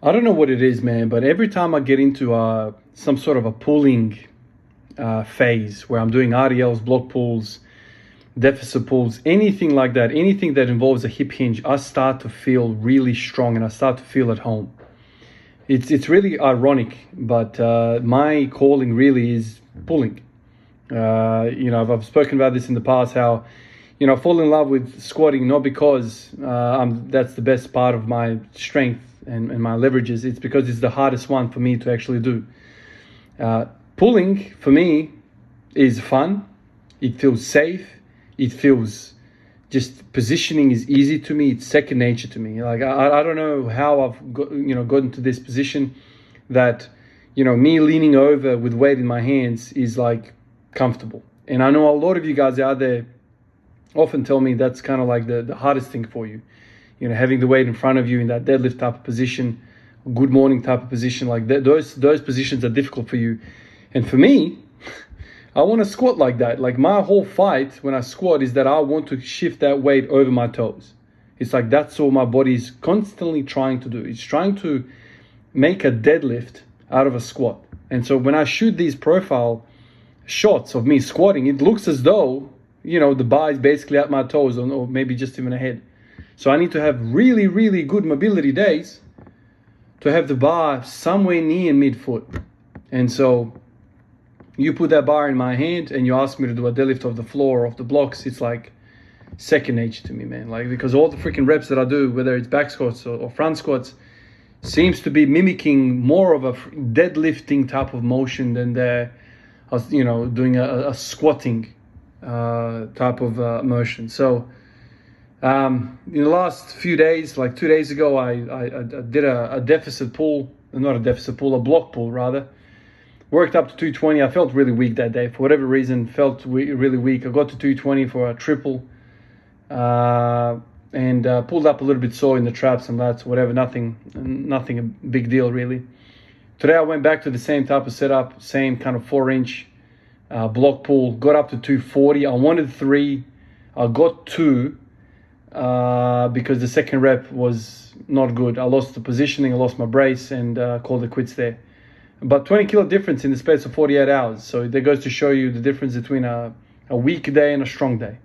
I don't know what it is, man, but every time I get into some sort of a pulling phase where I'm doing RDLs, block pulls, deficit pulls, anything like that, anything that involves a hip hinge, I start to feel really strong and I start to feel at home. It's really ironic, but my calling really is pulling. I've spoken about this in the past, how, I fall in love with squatting not because that's the best part of my strength and my leverages. It's because it's the hardest one for me to actually do. Pulling for me is fun. It feels safe. It feels just positioning is easy to me. It's second nature to me. Like I don't know how I've gotten to this position that me leaning over with weight in my hands is like comfortable. And I know a lot of you guys out there often tell me that's kind of like the hardest thing for you. Having the weight in front of you in that deadlift type of position, good morning type of position, like those positions are difficult for you. And for me, I want to squat like that. Like my whole fight when I squat is that I want to shift that weight over my toes. It's like that's all my body is constantly trying to do. It's trying to make a deadlift out of a squat. And so when I shoot these profile shots of me squatting, it looks as though, the bar is basically at my toes or maybe just even ahead. So I need to have really, really good mobility days to have the bar somewhere near midfoot. And so you put that bar in my hand and you ask me to do a deadlift off the floor or off the blocks, it's like second nature to me, man. Like, because all the freaking reps that I do, whether it's back squats or front squats, seems to be mimicking more of a deadlifting type of motion than doing a squatting type of motion. So in the last few days, like 2 days ago, I did a deficit pull, not a deficit pull, a block pull rather. Worked up to 220. I felt really weak that day. For whatever reason, felt really weak. I got to 220 for a triple and pulled up a little bit sore in the traps and lats, whatever, nothing a big deal really. Today I went back to the same type of setup, same kind of 4-inch block pull, got up to 240. I wanted 3, I got 2 because the second rep was not good. I lost the positioning, I lost my brace and called it quits there. But 20 kilo difference in the space of 48 hours. So that goes to show you the difference between a weak day and a strong day.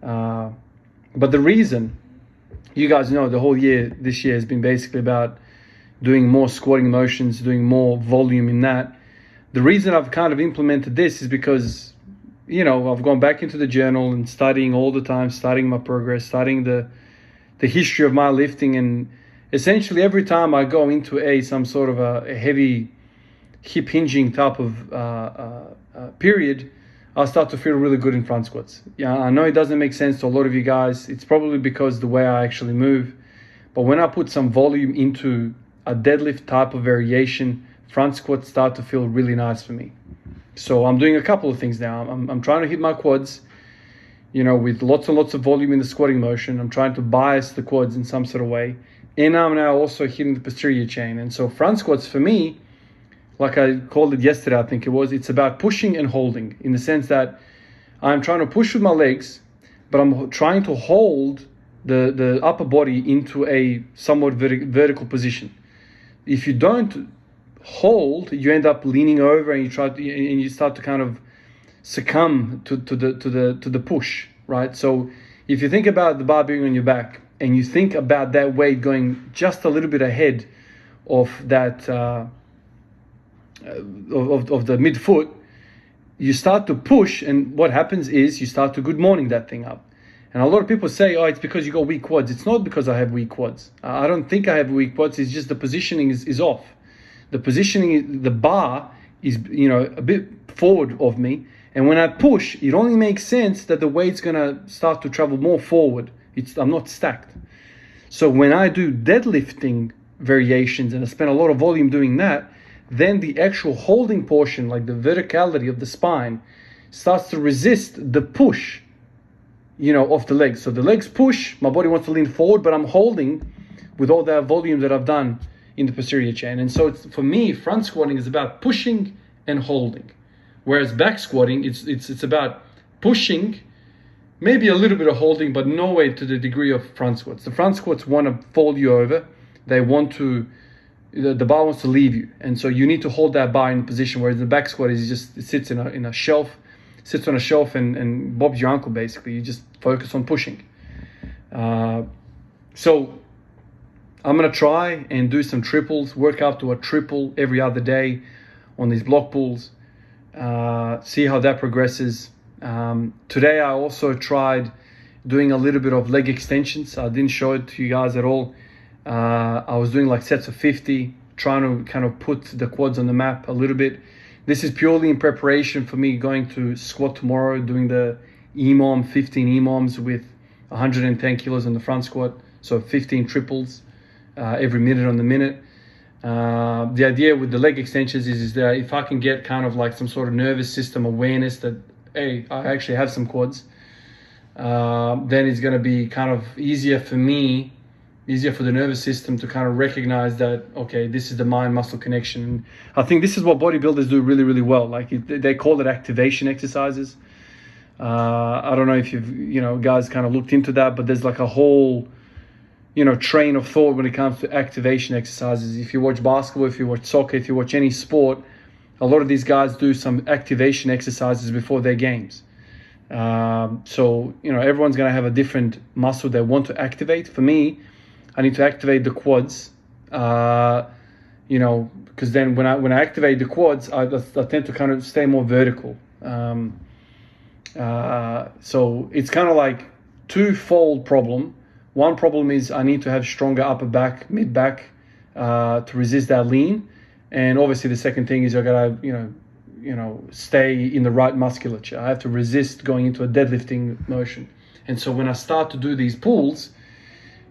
But the reason, you guys know, the whole year, this year has been basically about doing more squatting motions, doing more volume in that. The reason I've kind of implemented this is because, I've gone back into the journal and studying all the time, studying my progress, studying the history of my lifting. And essentially every time I go into some sort of a heavy hip hinging type of period, I'll start to feel really good in front squats. Yeah, I know it doesn't make sense to a lot of you guys. It's probably because the way I actually move. But when I put some volume into a deadlift type of variation, front squats start to feel really nice for me. So I'm doing a couple of things now. I'm trying to hit my quads, with lots and lots of volume in the squatting motion. I'm trying to bias the quads in some sort of way. And I'm now also hitting the posterior chain. And so front squats for me, like I called it yesterday, I think it's about pushing and holding, in the sense that I'm trying to push with my legs, but I'm trying to hold the upper body into a somewhat vertical position. If you don't hold, you end up leaning over and you start to kind of succumb to the push, right? So if you think about the bar being on your back and you think about that weight going just a little bit ahead of that of the midfoot, you start to push, and what happens is you start to good morning that thing up. And a lot of people say, it's because you got weak quads. It's not because I have weak quads. I don't think I have weak quads. It's just the positioning is off. The positioning, the bar is a bit forward of me, and when I push, it only makes sense that the weight's gonna start to travel more forward. I'm not stacked. So when I do deadlifting variations and I spend a lot of volume doing that, then the actual holding portion, like the verticality of the spine, starts to resist the push, of the legs. So the legs push, my body wants to lean forward, but I'm holding with all that volume that I've done in the posterior chain. And so for me, front squatting is about pushing and holding, whereas back squatting, it's about pushing, maybe a little bit of holding, but no way to the degree of front squats. The front squats want to fold you over. They want to the bar wants to leave you, and so you need to hold that bar in position. Whereas the back squat is just, it sits in a shelf, sits on a shelf and bobs your uncle basically. You just focus on pushing. So I'm gonna try and do some triples, work up to a triple every other day on these block pulls. See how that progresses. Today I also tried doing a little bit of leg extensions. I didn't show it to you guys at all. I was doing like sets of 50, trying to kind of put the quads on the map a little bit. This is purely in preparation for me going to squat tomorrow, doing the EMOM, 15 EMOMs with 110 kilos on the front squat. So 15 triples every minute on the minute. The idea with the leg extensions is that if I can get kind of like some sort of nervous system awareness that, hey, I actually have some quads, then it's going to be kind of easier for me, easier for the nervous system to kind of recognize that, okay, this is the mind-muscle connection. And I think this is what bodybuilders do really, really well. Like they call it activation exercises. I don't know if you've, guys kind of looked into that, but there's like a whole, train of thought when it comes to activation exercises. If you watch basketball, if you watch soccer, if you watch any sport, a lot of these guys do some activation exercises before their games. So, everyone's going to have a different muscle they want to activate. For me, I need to activate the quads, because then when I activate the quads, I tend to kind of stay more vertical. So it's kind of like twofold problem. One problem is I need to have stronger upper back, mid back, to resist that lean. And obviously the second thing is I gotta, stay in the right musculature. I have to resist going into a deadlifting motion. And so when I start to do these pulls,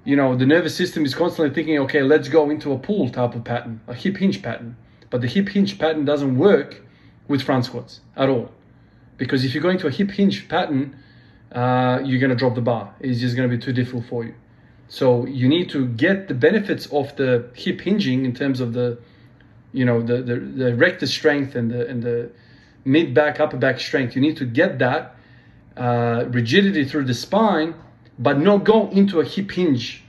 the nervous system is constantly thinking, okay, let's go into a pull type of pattern, a hip hinge pattern. But the hip hinge pattern doesn't work with front squats at all. Because if you're going to a hip hinge pattern, you're going to drop the bar. It's just going to be too difficult for you. So you need to get the benefits of the hip hinging in terms of the erector strength and the mid back, upper back strength. You need to get that rigidity through the spine, but not go into a hip hinge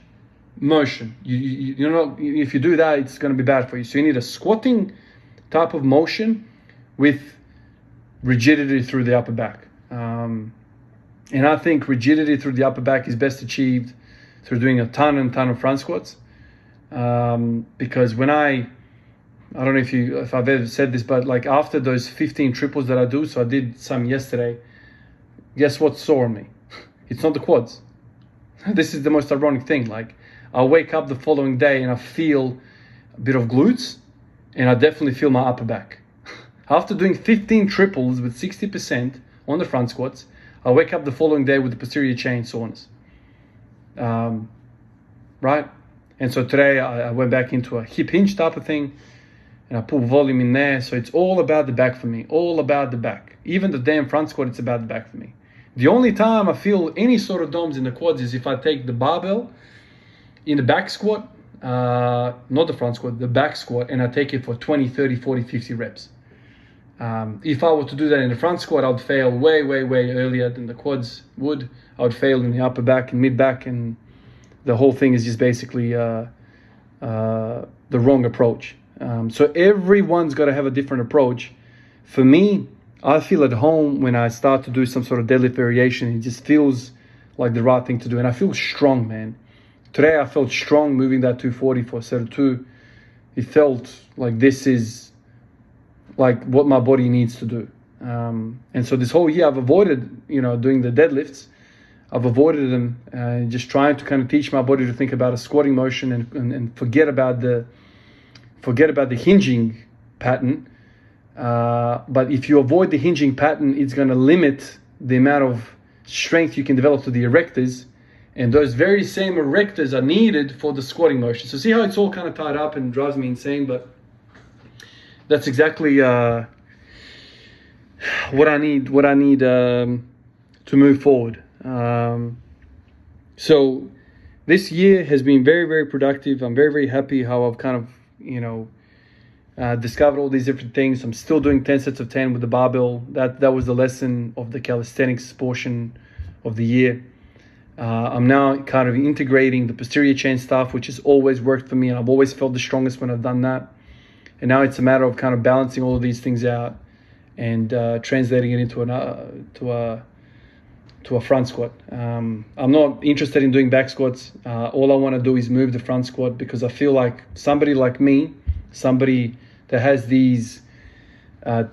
motion. If you do that, it's going to be bad for you. So you need a squatting type of motion with rigidity through the upper back. And I think rigidity through the upper back is best achieved through doing a ton of front squats. Because when I don't know if I've ever said this, but like after those 15 triples that I do, so I did some yesterday, guess what's sore on me? It's not the quads. This is the most ironic thing. Like I wake up the following day and I feel a bit of glutes, and I definitely feel my upper back. After doing 15 triples with 60% on the front squats, I wake up the following day with the posterior chain soreness. Right? And so today I went back into a hip hinge type of thing, and I put volume in there. So it's all about the back for me, all about the back. Even the damn front squat, it's about the back for me. The only time I feel any sort of DOMs in the quads is if I take the barbell in the back squat, not the front squat, the back squat, and I take it for 20, 30, 40, 50 reps. If I were to do that in the front squat, I would fail way earlier than the quads would. I would fail in the upper back and mid back, and the whole thing is just basically the wrong approach. So everyone's got to have a different approach. For me, I feel at home when I start to do some sort of deadlift variation. It just feels like the right thing to do, and I feel strong, man. Today I felt strong moving that 240 for a set of 2. It felt like this is like what my body needs to do. And so this whole year I've avoided, doing the deadlifts. I've avoided them, just trying to kind of teach my body to think about a squatting motion and forget about the hinging pattern. But if you avoid the hinging pattern, it's going to limit the amount of strength you can develop to the erectors. And those very same erectors are needed for the squatting motion. So see how it's all kind of tied up and drives me insane, but that's exactly what I need to move forward. So this year has been very productive. I'm very happy how I've kind of discovered all these different things. I'm still doing 10 sets of 10 with the barbell. That was the lesson of the calisthenics portion of the year. I'm now kind of integrating the posterior chain stuff, which has always worked for me, and I've always felt the strongest when I've done that. And now it's a matter of kind of balancing all of these things out and translating it into a front squat. I'm not interested in doing back squats. All I want to do is move the front squat, because I feel like somebody like me, somebody that has these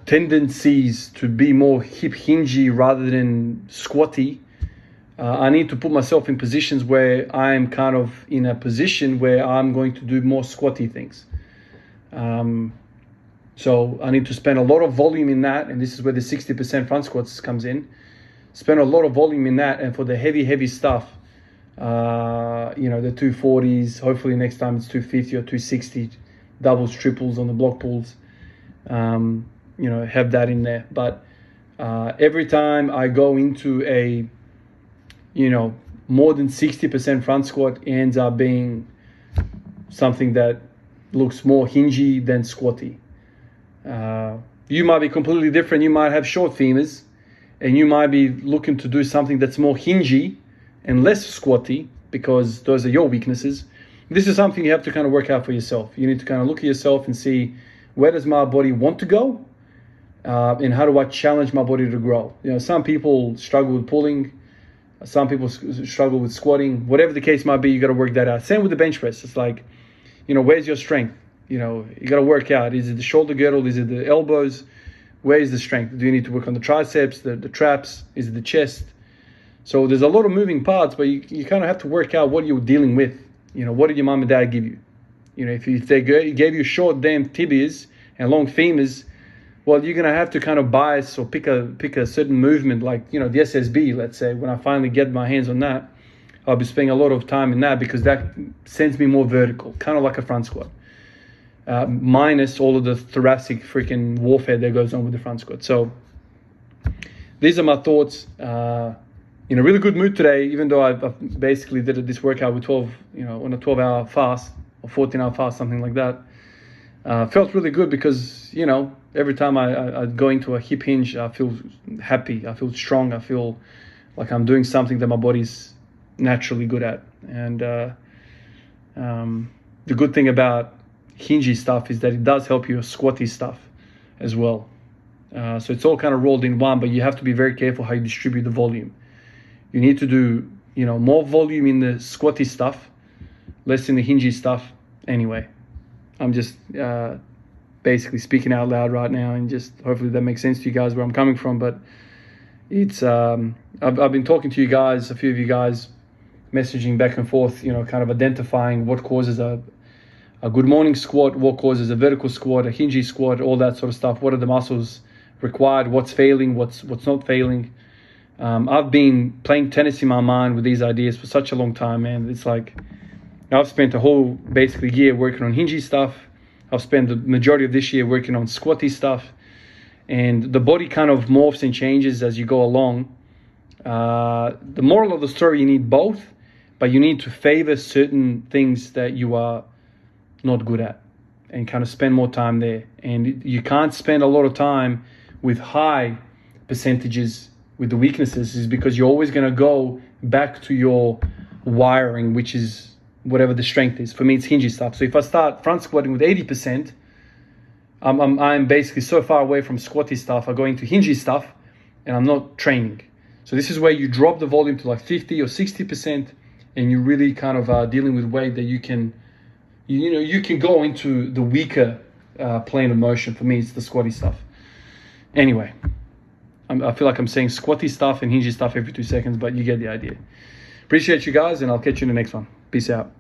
tendencies to be more hip hingy rather than squatty, I need to put myself in positions where I'm kind of in a position where I'm going to do more squatty things. So I need to spend a lot of volume in that, and this is where the 60% front squats comes in. Spend a lot of volume in that, and for the heavy stuff, the 240s, hopefully next time it's 250 or 260, doubles, triples on the block pulls, have that in there. But every time I go into a, more than 60% front squat, ends up being something that looks more hingy than squatty. You might be completely different. You might have short femurs, and you might be looking to do something that's more hingy and less squatty, because those are your weaknesses. This is something you have to kind of work out for yourself. You need to kind of look at yourself and see, where does my body want to go? And how do I challenge my body to grow? Some people struggle with pulling. Some people struggle with squatting. Whatever the case might be, you got to work that out. Same with the bench press. It's like, where's your strength? You got to work out. Is it the shoulder girdle? Is it the elbows? Where is the strength? Do you need to work on the triceps, the traps? Is it the chest? So there's a lot of moving parts, but you kind of have to work out what you're dealing with. What did your mom and dad give you? If they gave you short damn tibias and long femurs, well, you're going to have to kind of bias or pick a certain movement, like, the SSB, let's say. When I finally get my hands on that, I'll be spending a lot of time in that, because that sends me more vertical, kind of like a front squat. Minus all of the thoracic freaking warfare that goes on with the front squat. So these are my thoughts. In a really good mood today, even though I've basically did this workout with on a 12-hour fast or 14-hour fast, something like that. Felt really good, because every time I go into a hip hinge, I feel happy, I feel strong, I feel like I'm doing something that my body's naturally good at. And the good thing about hingy stuff is that it does help your squatty stuff as well. So it's all kind of rolled in one, but you have to be very careful how you distribute the volume. You need to do more volume in the squatty stuff, less in the hingy stuff. Anyway, I'm just basically speaking out loud right now, and just hopefully that makes sense to you guys where I'm coming from. But it's I've been talking to you guys, a few of you guys, messaging back and forth, kind of identifying what causes a good morning squat, what causes a vertical squat, a hingy squat, all that sort of stuff. What are the muscles required? What's failing? What's not failing? I've been playing tennis in my mind with these ideas for such a long time, man. It's like I've spent a whole basically year working on hingy stuff. I've spent the majority of this year working on squatty stuff, and the body kind of morphs and changes as you go along. The moral of the story, you need both, but you need to favor certain things that you are not good at and kind of spend more time there. And you can't spend a lot of time with high percentages with the weaknesses, is because you're always going to go back to your wiring, which is whatever the strength is. For me, it's hingy stuff. So if I start front squatting with 80%, I'm basically so far away from squatty stuff. I go into hingy stuff and I'm not training. So this is where you drop the volume to like 50 or 60%, and you really kind of are dealing with weight that you can go into the weaker plane of motion. For me, it's the squatty stuff. Anyway, I feel like I'm saying squatty stuff and hingy stuff every 2 seconds, but you get the idea. Appreciate you guys, and I'll catch you in the next one. Peace out.